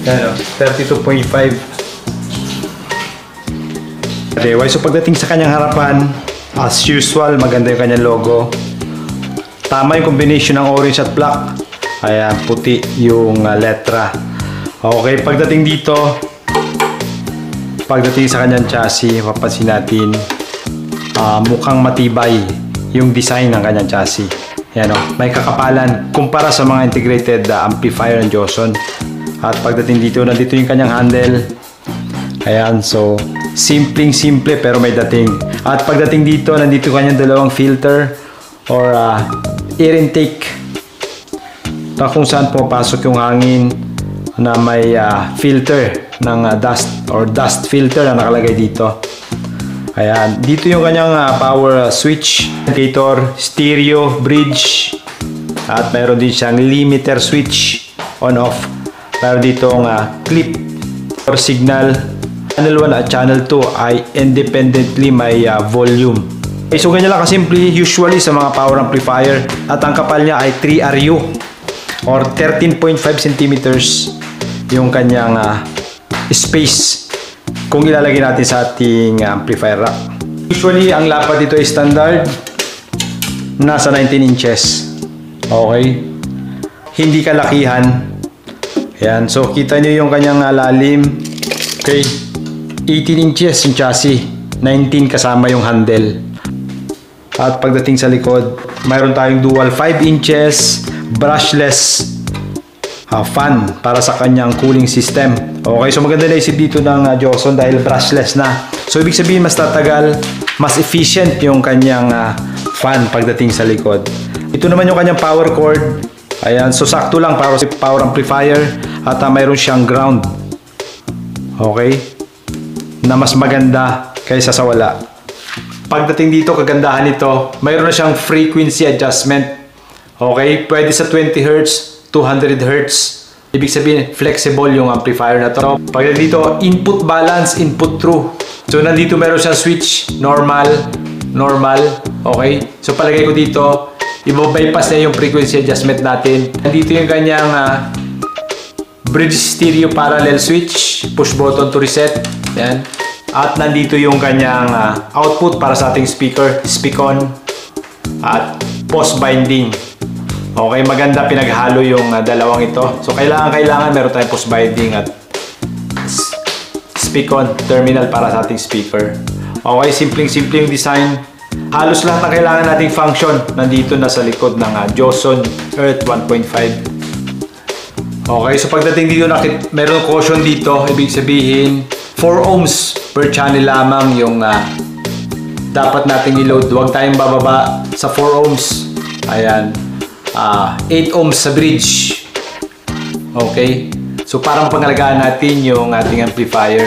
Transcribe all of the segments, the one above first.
Yan, 32.5. Anyway, so pagdating sa kanyang harapan, as usual, maganda yung kanyang logo. Tama yung combination ng orange at black. Ayan, puti yung letra. Okay, pagdating dito, pagdating sa kanyang chassis, mapapansin natin, mukhang matibay yung design ng kanyang chassis. Ayan, may kakapalan kumpara sa mga integrated amplifier ng Joson. At pagdating dito, nandito yung kanyang handle. Ayan, so simple pero may dating. At pagdating dito, nandito kanyang dalawang filter or air intake na kung saan pumapasok yung hangin na may filter ng dust or dust filter na nakalagay dito. Ayan, dito yung kanyang power switch, indicator, stereo, bridge, at mayroon din siyang limiter switch on off. Mayroon ditong clip or signal. Channel 1 at channel 2 ay independently may volume. Okay, so ganyan lang kasimple usually sa mga power amplifier, at ang kapal niya ay 3 RU or 13.5 centimeters yung kanyang space kung ilalagay natin sa ating amplifier rack. Usually ang lapad dito ay standard, nasa 19 inches. Okay, hindi kalakihan. Ayan, so kita nyo yung kanyang lalim. Okay, 18 inches yung chassis, 19 kasama yung handle. At pagdating sa likod, mayroon tayong dual 5 inches brushless fan para sa kanyang cooling system. Okay, so maganda na isip dito ng Joson dahil brushless na. So ibig sabihin mas tatagal, mas efficient yung kanyang fan pagdating sa likod. Ito naman yung kanyang power cord. Ayan, so sakto lang para sa power amplifier, at mayroon siyang ground. Okay, na mas maganda kaysa sa wala. Pagdating dito, kagandahan nito, mayroon na siyang frequency adjustment. Okay, pwede sa 20 Hz, 200 Hz. Ibig sabihin, flexible yung amplifier na to. Pagdating dito, input balance, input true. So nandito meron siyang switch, normal. Okay, so palagay ko dito, i-bypass na yung frequency adjustment natin. Nandito yung kanyang bridge stereo parallel switch, push button to reset. Yan. At nandito yung kanyang output para sa ating speaker, speak-on at post binding. Okay, maganda pinaghalo yung dalawang ito. So kailangan meron tayong post binding at speak-on terminal para sa ating speaker. Okay, simple yung design. Halos lahat ng kailangan nating function nandito na sa likod ng Joson Earth 1.5. Okay, so pagdating dito, meron caution dito. Ibig sabihin, 4 ohms per channel lamang yung dapat nating i-load. Huwag tayong bababa sa 4 ohms. Ayan. 8 ohms sa bridge. Okay. So, parang pangalagaan natin yung ating amplifier.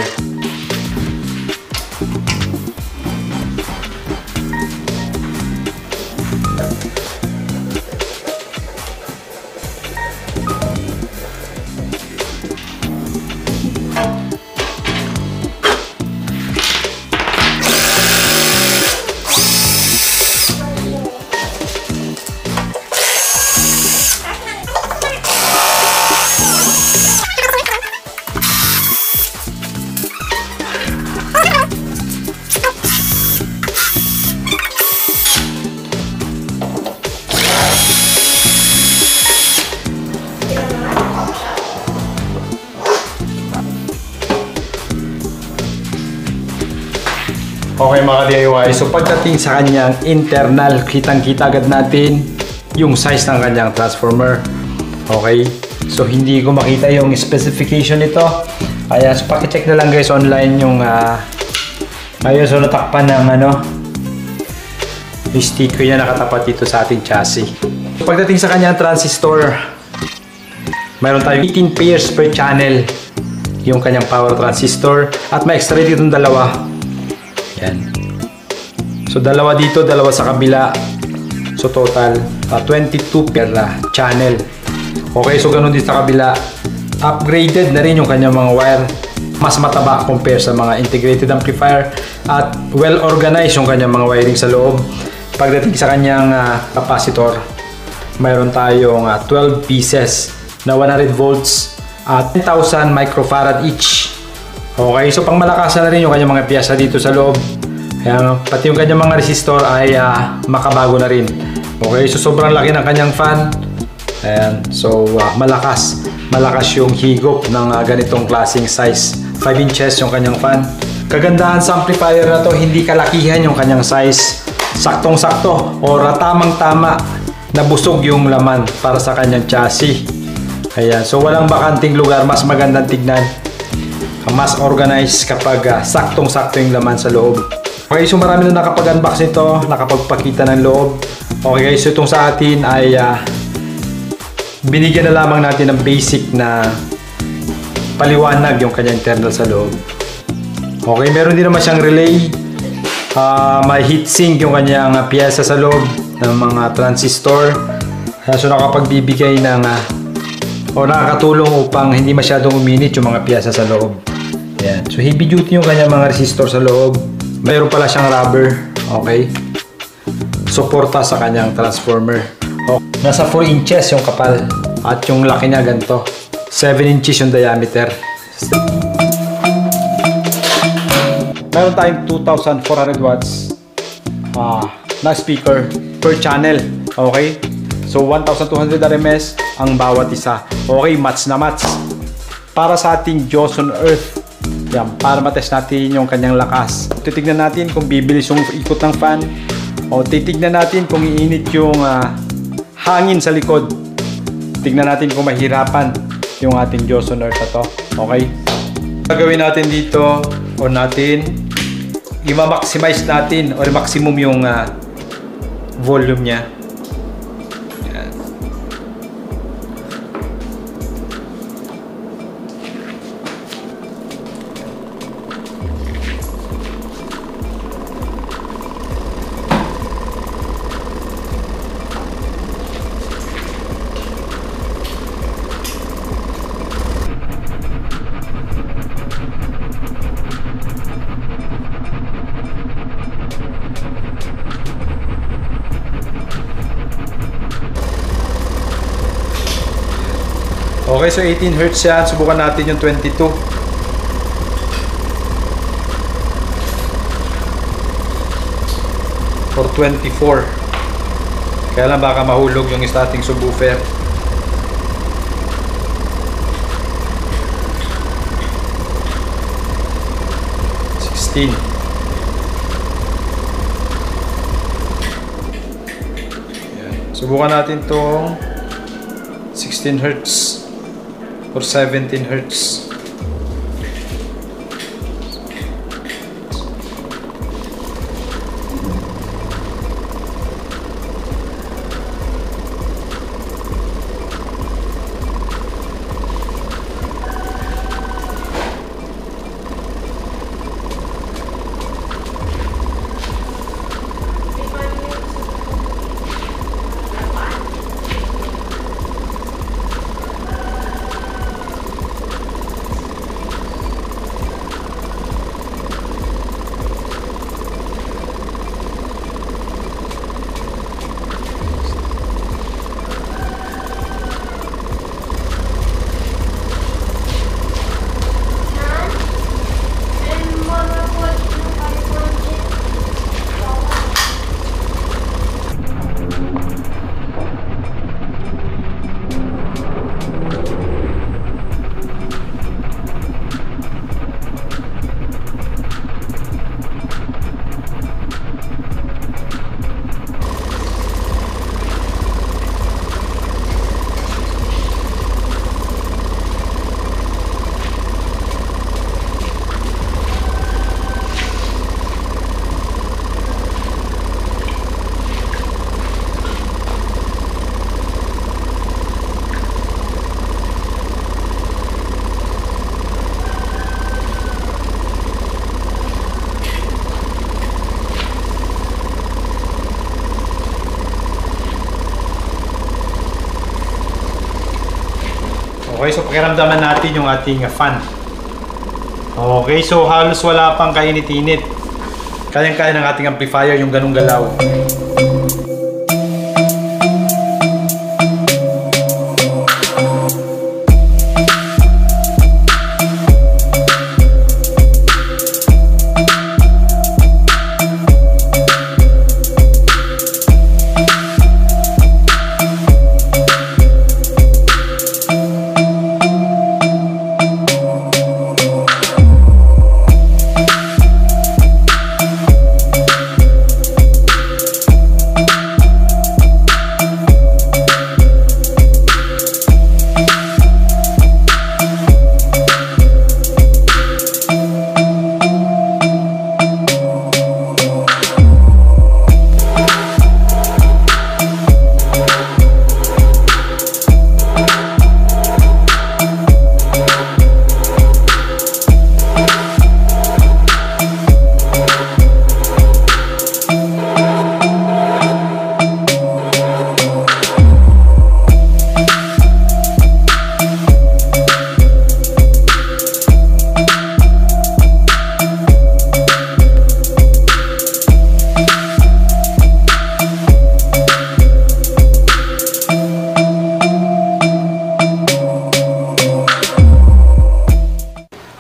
Okay mga DIY, so pagdating sa kanyang internal, kitang-kita agad natin yung size ng kanyang transformer. Okay, so hindi ko makita yung specification nito. Kaya so pakicheck na lang guys online yung ayun, so natakpan ng yung sticker niya nakatapat dito sa ating chassis. So, pagdating sa kanyang transistor, mayroon tayong 18 pairs per channel yung kanyang power transistor, at may extra dito ng dalawa. Yan. So dalawa dito, dalawa sa kabila. So total 22 per channel. Okay, so ganun din sa kabila. Upgraded na rin yung kanyang mga wire. Mas mataba compare sa mga integrated amplifier, at well organized yung kanyang mga wiring sa loob. Pagdating sa kanyang capacitor, mayroon tayong 12 pieces na 100 volts at 10,000 microfarad each. Okay, so pang malakasan na rin yung kanyang mga piyesa dito sa loob. Ayan, pati yung kanyang mga resistor ay makabago na rin. Okay, so sobrang laki ng kanyang fan. Ayan, so malakas yung higop ng ganitong klaseng size. 5 inches yung kanyang fan. Kagandahan sa amplifier na to, hindi kalakihan yung kanyang size. Saktong-sakto o tamang-tama na busog yung laman para sa kanyang chassis. Ayan, so walang bakanting lugar, mas magandang tignan. Mas organized kapag saktong-sakto yung laman sa loob. Okay, so marami na nakapag-unbox nito, nakapagpakita ng loob. Okay guys, so itong sa atin ay binigyan na lamang natin ng basic na paliwanag yung kanyang internal sa loob. Okay, meron din naman siyang relay. May heatsink yung kanyang piyesa sa loob ng mga transistor. So nakapagbibigay ng o nakakatulong upang hindi masyadong uminit yung mga piyesa sa loob. Ayan. So heavy duty yung kanyang mga resistor sa loob. Mayroon pala siyang rubber. Okay. Suporta sa kanyang transformer. Okay. Nasa 4 inches yung kapal. At yung laki niya ganito. 7 inches yung diameter. Meron tayong 2,400 watts na speaker per channel. Okay. So 1,200 RMS ang bawat isa. Okay, match na match. Para sa ating Joson Earth. Yan, para matest natin yung kanyang lakas. Titignan natin kung bibilis yung ikot ng fan. O titignan natin kung iinit yung hangin sa likod. Tignan natin kung mahirapan yung ating Joson Earth na to. Okay? Gagawin natin dito o natin i-maximize natin or maximum yung volume niya. Okay, so 18 Hz yan. Subukan natin yung 22. Or 24. Kaya lang baka mahulog yung starting subwoofer. Subukan natin itong 16 Hz or 17 Hz. Okay, so pakiramdaman natin yung ating fan. Okay, so halos wala pang kainit-init. Kayang-kaya ng ating amplifier yung ganung galaw.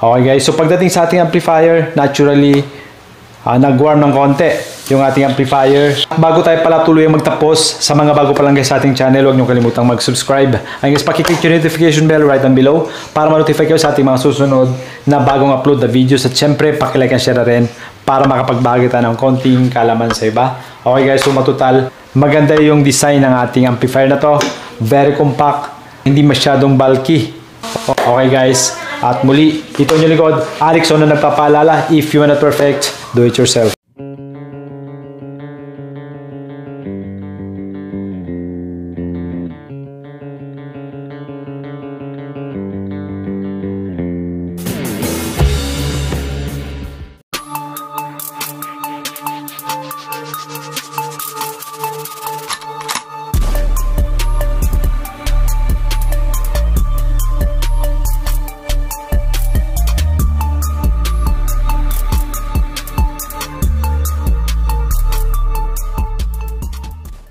Okay guys, so pagdating sa ating amplifier, naturally, nag-warm ng konti yung ating amplifier. Bago tayo pala tuloy magtapos, sa mga bago pa lang guys sa ating channel, huwag nyo kalimutang mag-subscribe. Ayun guys, pakiclick yung notification bell right down below para ma-notify kayo sa ating mga susunod na bagong upload na videos. At syempre, pakilike and share na rin para makapagbahagi tayo ng konting kalaman sa iba. Okay guys, so matutal, maganda yung design ng ating amplifier na to. Very compact, hindi masyadong bulky. Okay guys, at muli, ito yung likod, Arixon na nagpapaalala, if you are not perfect, do it yourself.